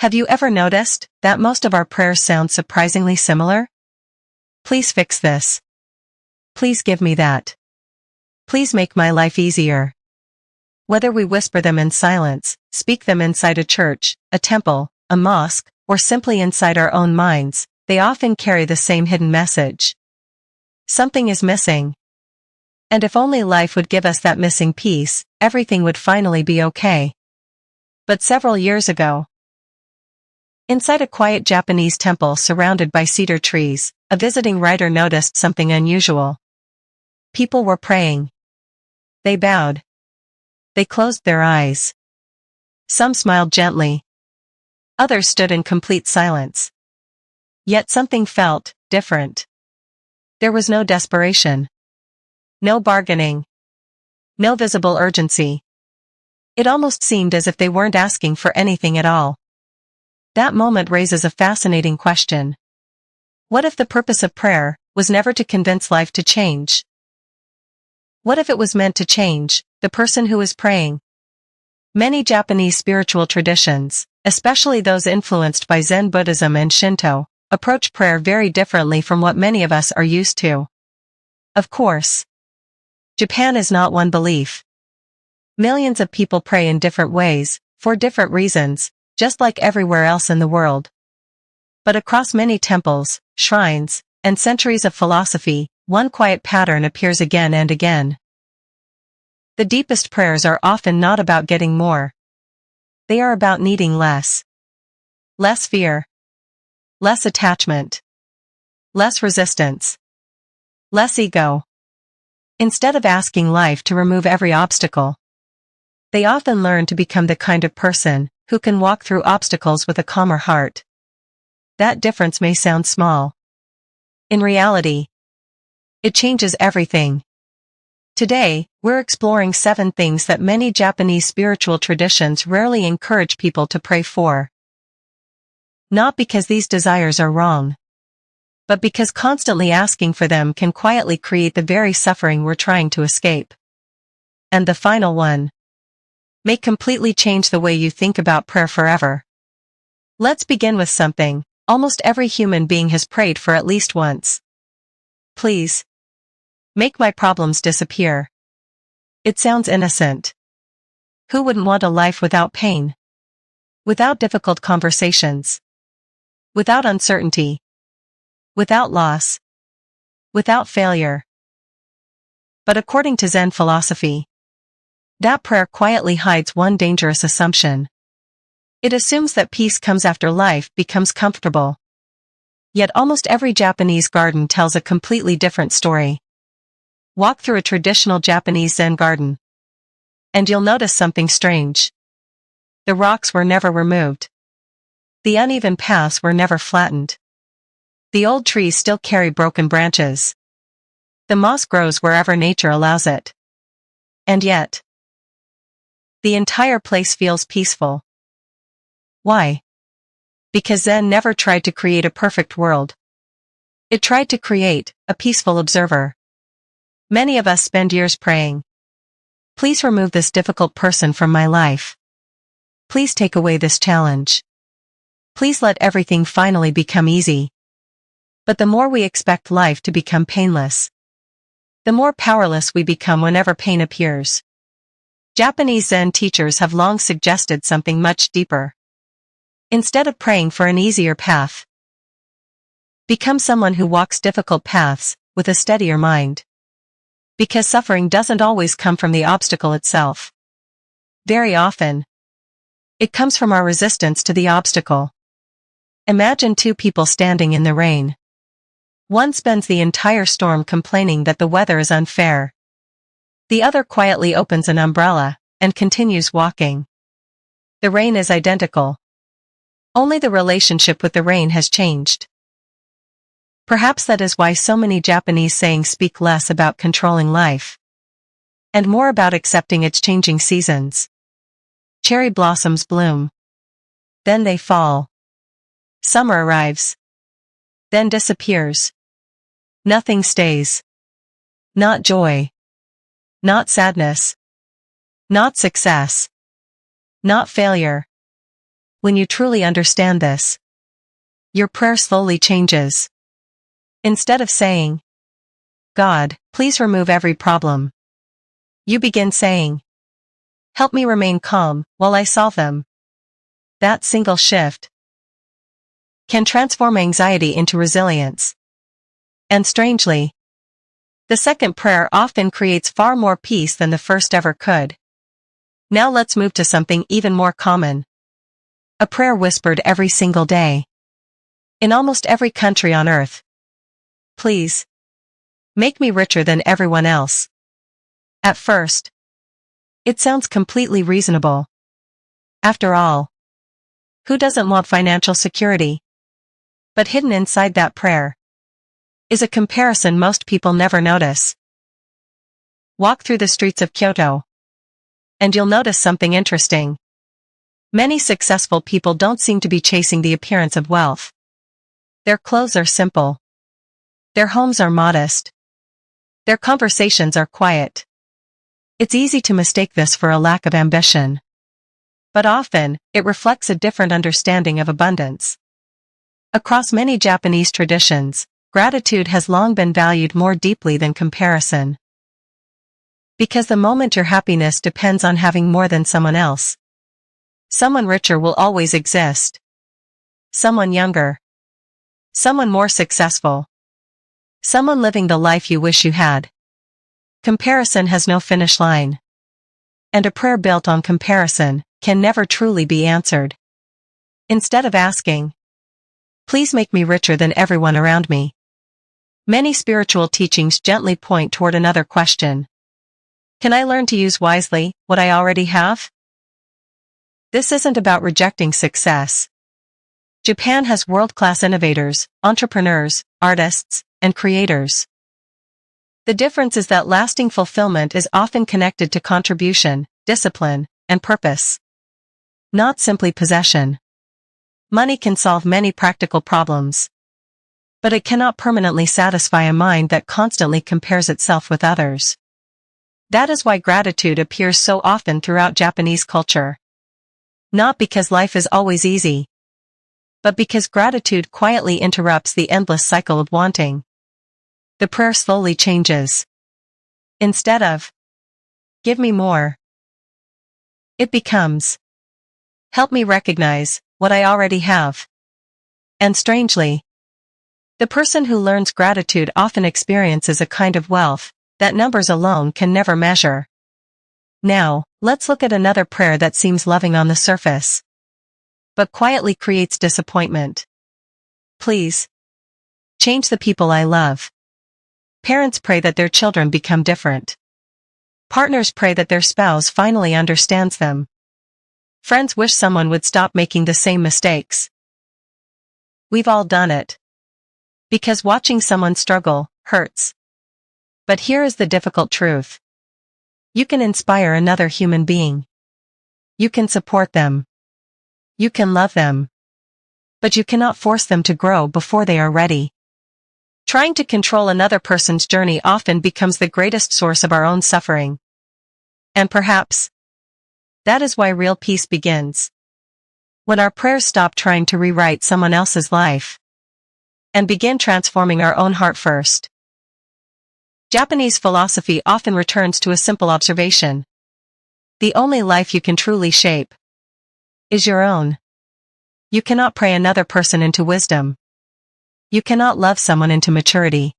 Have you ever noticed that most of our prayers sound surprisingly similar? Please fix this. Please give me that. Please make my life easier. Whether we whisper them in silence, speak them inside a church, a temple, a mosque, or simply inside our own minds, they often carry the same hidden message. Something is missing. And if only life would give us that missing piece, everything would finally be okay. But several years ago, inside a quiet Japanese temple surrounded by cedar trees, a visiting writer noticed something unusual. People were praying. They bowed. They closed their eyes. Some smiled gently. Others stood in complete silence. Yet something felt different. There was no desperation. No bargaining. No visible urgency. It almost seemed as if they weren't asking for anything at all. That moment raises a fascinating question. What if the purpose of prayer was never to convince life to change? What if it was meant to change the person who is praying? Many Japanese spiritual traditions, especially those influenced by Zen Buddhism and Shinto, approach prayer very differently from what many of us are used to. Of course, Japan is not one belief. Millions of people pray in different ways, for different reasons, just like everywhere else in the world. But across many temples, shrines, and centuries of philosophy, one quiet pattern appears again and again. The deepest prayers are often not about getting more. They are about needing less. Less fear. Less attachment. Less resistance. Less ego. Instead of asking life to remove every obstacle, they often learn to become the kind of person who can walk through obstacles with a calmer heart. That difference may sound small. In reality, it changes everything. Today, we're exploring 7 things that many Japanese spiritual traditions rarely encourage people to pray for. Not because these desires are wrong, but because constantly asking for them can quietly create the very suffering we're trying to escape. And the final one may completely change the way you think about prayer forever. Let's begin with something almost every human being has prayed for at least once. Please, make my problems disappear. It sounds innocent. Who wouldn't want a life without pain? Without difficult conversations? Without uncertainty? Without loss? Without failure? But according to Zen philosophy, that prayer quietly hides one dangerous assumption. It assumes that peace comes after life becomes comfortable. Yet almost every Japanese garden tells a completely different story. Walk through a traditional Japanese Zen garden, and you'll notice something strange. The rocks were never removed. The uneven paths were never flattened. The old trees still carry broken branches. The moss grows wherever nature allows it. And yet, the entire place feels peaceful. Why? Because Zen never tried to create a perfect world. It tried to create a peaceful observer. Many of us spend years praying. Please remove this difficult person from my life. Please take away this challenge. Please let everything finally become easy. But the more we expect life to become painless, the more powerless we become whenever pain appears. Japanese Zen teachers have long suggested something much deeper. Instead of praying for an easier path, become someone who walks difficult paths with a steadier mind. Because suffering doesn't always come from the obstacle itself. Very often, it comes from our resistance to the obstacle. Imagine 2 people standing in the rain. One spends the entire storm complaining that the weather is unfair. The other quietly opens an umbrella and continues walking. The rain is identical. Only the relationship with the rain has changed. Perhaps that is why so many Japanese sayings speak less about controlling life and more about accepting its changing seasons. Cherry blossoms bloom. Then they fall. Summer arrives. Then disappears. Nothing stays. Not joy. Not sadness. Not success. Not failure. When you truly understand this, your prayer slowly changes. Instead of saying, God, please remove every problem, you begin saying, help me remain calm while I solve them. That single shift can transform anxiety into resilience. And strangely, the second prayer often creates far more peace than the first ever could. Now let's move to something even more common. A prayer whispered every single day. In almost every country on earth. Please, make me richer than everyone else. At first, it sounds completely reasonable. After all, who doesn't want financial security? But hidden inside that prayer is a comparison most people never notice. Walk through the streets of Kyoto, and you'll notice something interesting. Many successful people don't seem to be chasing the appearance of wealth. Their clothes are simple. Their homes are modest. Their conversations are quiet. It's easy to mistake this for a lack of ambition. But often, it reflects a different understanding of abundance. Across many Japanese traditions, gratitude has long been valued more deeply than comparison. Because the moment your happiness depends on having more than someone else, someone richer will always exist. Someone younger. Someone more successful. Someone living the life you wish you had. Comparison has no finish line. And a prayer built on comparison can never truly be answered. Instead of asking, please make me richer than everyone around me, many spiritual teachings gently point toward another question. Can I learn to use wisely what I already have? This isn't about rejecting success. Japan has world-class innovators, entrepreneurs, artists, and creators. The difference is that lasting fulfillment is often connected to contribution, discipline, and purpose. Not simply possession. Money can solve many practical problems. But it cannot permanently satisfy a mind that constantly compares itself with others. That is why gratitude appears so often throughout Japanese culture. Not because life is always easy, but because gratitude quietly interrupts the endless cycle of wanting. The prayer slowly changes. Instead of, give me more, it becomes, help me recognize what I already have. And strangely, the person who learns gratitude often experiences a kind of wealth that numbers alone can never measure. Now, let's look at another prayer that seems loving on the surface, but quietly creates disappointment. Please, change the people I love. Parents pray that their children become different. Partners pray that their spouse finally understands them. Friends wish someone would stop making the same mistakes. We've all done it. Because watching someone struggle hurts. But here is the difficult truth. You can inspire another human being. You can support them. You can love them. But you cannot force them to grow before they are ready. Trying to control another person's journey often becomes the greatest source of our own suffering. And perhaps, that is why real peace begins. When our prayers stop trying to rewrite someone else's life, and begin transforming our own heart first. Japanese philosophy often returns to a simple observation. The only life you can truly shape is your own. You cannot pray another person into wisdom. You cannot love someone into maturity.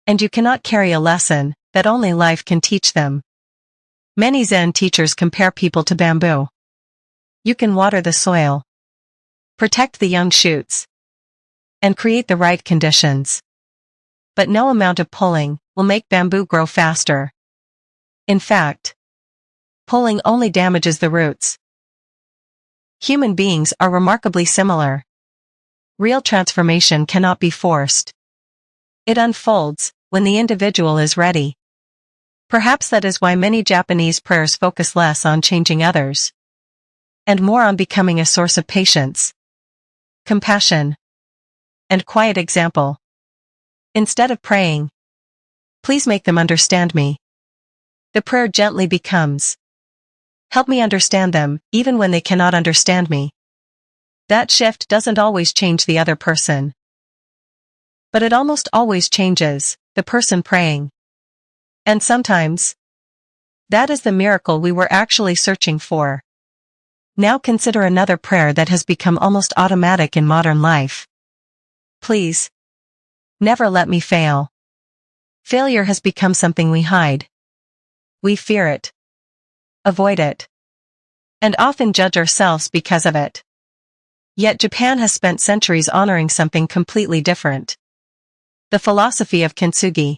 And you cannot carry a lesson that only life can teach them. Many Zen teachers compare people to bamboo. You can water the soil, protect the young shoots, and create the right conditions. But no amount of pulling will make bamboo grow faster. In fact, pulling only damages the roots. Human beings are remarkably similar. Real transformation cannot be forced. It unfolds when the individual is ready. Perhaps that is why many Japanese prayers focus less on changing others, and more on becoming a source of patience, compassion, and quiet example. Instead of praying, please make them understand me, the prayer gently becomes, help me understand them, even when they cannot understand me. That shift doesn't always change the other person. But it almost always changes the person praying. And sometimes, that is the miracle we were actually searching for. Now consider another prayer that has become almost automatic in modern life. Please, never let me fail. Failure has become something we hide. We fear it, avoid it, and often judge ourselves because of it. Yet Japan has spent centuries honoring something completely different. The philosophy of kintsugi.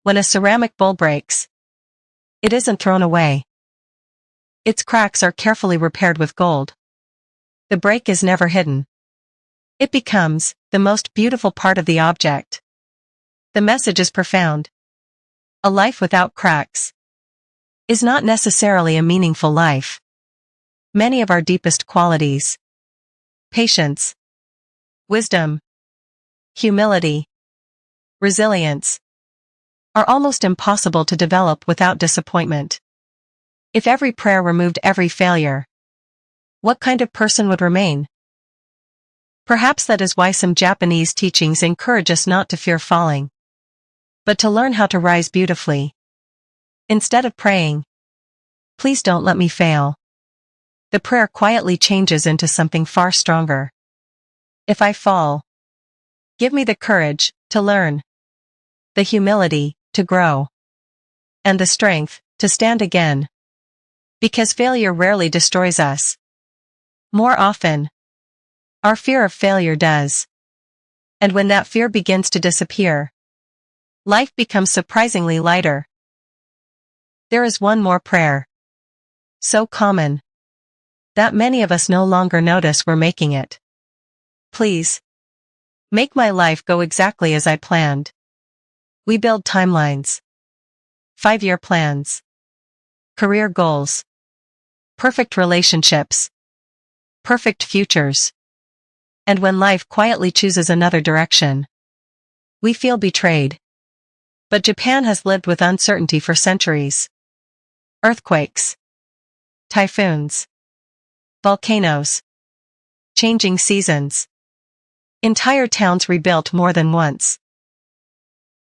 When a ceramic bowl breaks, it isn't thrown away. Its cracks are carefully repaired with gold. The break is never hidden. It becomes the most beautiful part of the object. The message is profound. A life without cracks is not necessarily a meaningful life. Many of our deepest qualities, patience, wisdom, humility, resilience, are almost impossible to develop without disappointment. If every prayer removed every failure, what kind of person would remain? Perhaps that is why some Japanese teachings encourage us not to fear falling, but to learn how to rise beautifully. Instead of praying, "Please don't let me fail," the prayer quietly changes into something far stronger. If I fall, give me the courage to learn, the humility to grow, and the strength to stand again. Because failure rarely destroys us. More often, our fear of failure does. And when that fear begins to disappear, life becomes surprisingly lighter. There is one more prayer. So common that many of us no longer notice we're making it. Please, make my life go exactly as I planned. We build timelines, 5-year plans, career goals, perfect relationships, perfect futures. And when life quietly chooses another direction, we feel betrayed. But Japan has lived with uncertainty for centuries. Earthquakes, typhoons, volcanoes, changing seasons. Entire towns rebuilt more than once.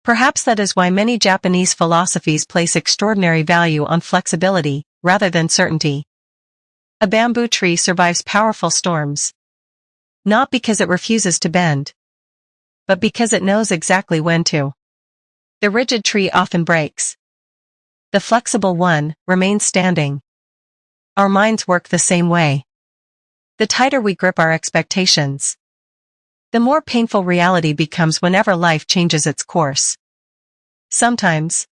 Perhaps that is why many Japanese philosophies place extraordinary value on flexibility, rather than certainty. A bamboo tree survives powerful storms. Not because it refuses to bend, but because it knows exactly when to. The rigid tree often breaks. The flexible one remains standing. Our minds work the same way. The tighter we grip our expectations, the more painful reality becomes whenever life changes its course. Sometimes,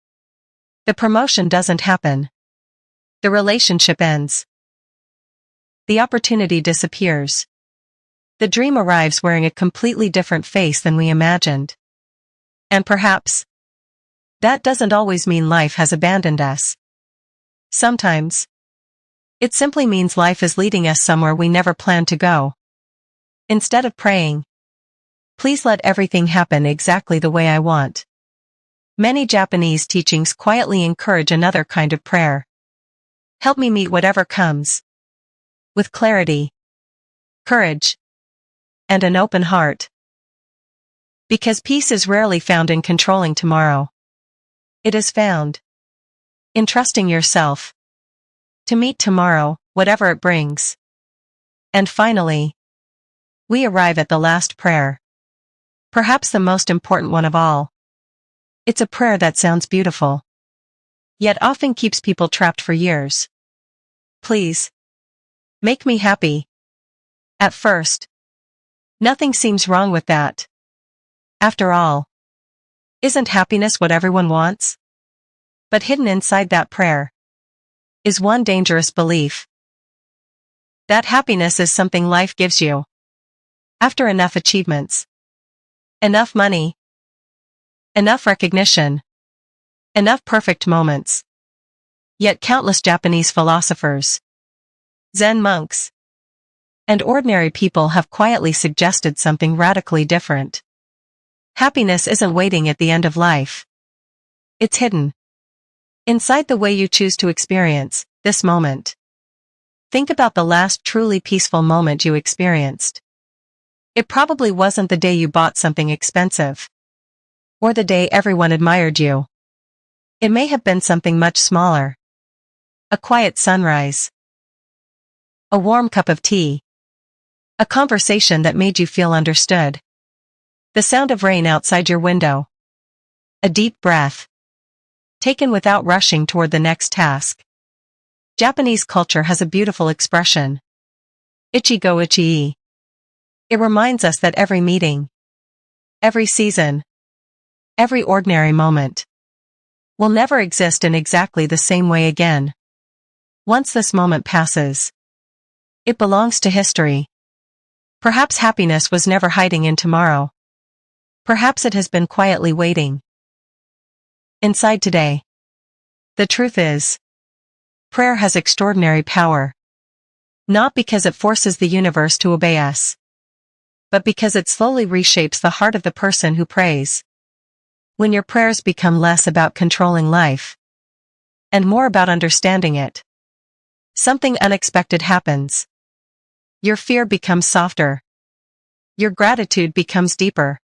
the promotion doesn't happen. The relationship ends. The opportunity disappears. The dream arrives wearing a completely different face than we imagined. And perhaps, that doesn't always mean life has abandoned us. Sometimes, it simply means life is leading us somewhere we never planned to go. Instead of praying, "Please let everything happen exactly the way I want," many Japanese teachings quietly encourage another kind of prayer. Help me meet whatever comes, with clarity, courage, and an open heart. Because peace is rarely found in controlling tomorrow. It is found in trusting yourself to meet tomorrow, whatever it brings. And finally, we arrive at the last prayer. Perhaps the most important one of all. It's a prayer that sounds beautiful, yet often keeps people trapped for years. Please, make me happy. At first, nothing seems wrong with that. After all, isn't happiness what everyone wants? But hidden inside that prayer is one dangerous belief. That happiness is something life gives you. After enough achievements, enough money, enough recognition, enough perfect moments. Yet countless Japanese philosophers, Zen monks, and ordinary people have quietly suggested something radically different. Happiness isn't waiting at the end of life. It's hidden inside the way you choose to experience this moment. Think about the last truly peaceful moment you experienced. It probably wasn't the day you bought something expensive, or the day everyone admired you. It may have been something much smaller. A quiet sunrise. A warm cup of tea. A conversation that made you feel understood. The sound of rain outside your window. A deep breath, taken without rushing toward the next task. Japanese culture has a beautiful expression. Ichigo ichi. It reminds us that every meeting, every season, every ordinary moment will never exist in exactly the same way again. Once this moment passes, it belongs to history. Perhaps happiness was never hiding in tomorrow. Perhaps it has been quietly waiting inside today. The truth is, prayer has extraordinary power. Not because it forces the universe to obey us, but because it slowly reshapes the heart of the person who prays. When your prayers become less about controlling life and more about understanding it, something unexpected happens. Your fear becomes softer. Your gratitude becomes deeper.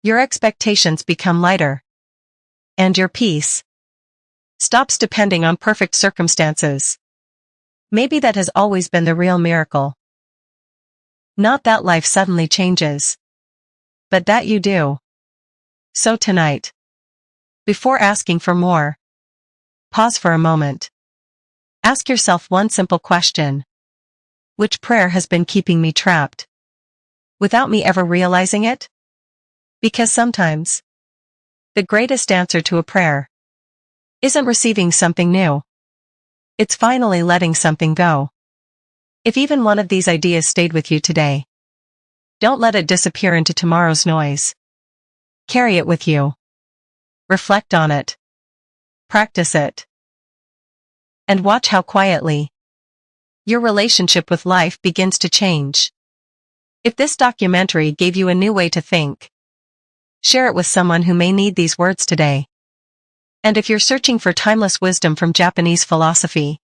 Your expectations become lighter. And your peace stops depending on perfect circumstances. Maybe that has always been the real miracle. Not that life suddenly changes, but that you do. So tonight, before asking for more, pause for a moment. Ask yourself one simple question. Which prayer has been keeping me trapped, without me ever realizing it? Because sometimes, the greatest answer to a prayer isn't receiving something new. It's finally letting something go. If even one of these ideas stayed with you today, don't let it disappear into tomorrow's noise. Carry it with you. Reflect on it. Practice it. And watch how quietly your relationship with life begins to change. If this documentary gave you a new way to think, share it with someone who may need these words today. And if you're searching for timeless wisdom from Japanese philosophy,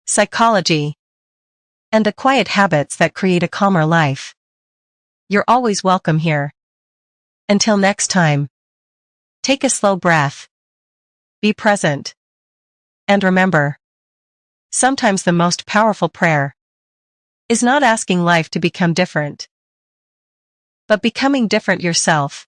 psychology, and the quiet habits that create a calmer life, you're always welcome here. Until next time, take a slow breath, be present, and remember, sometimes the most powerful prayer is not asking life to become different, but becoming different yourself.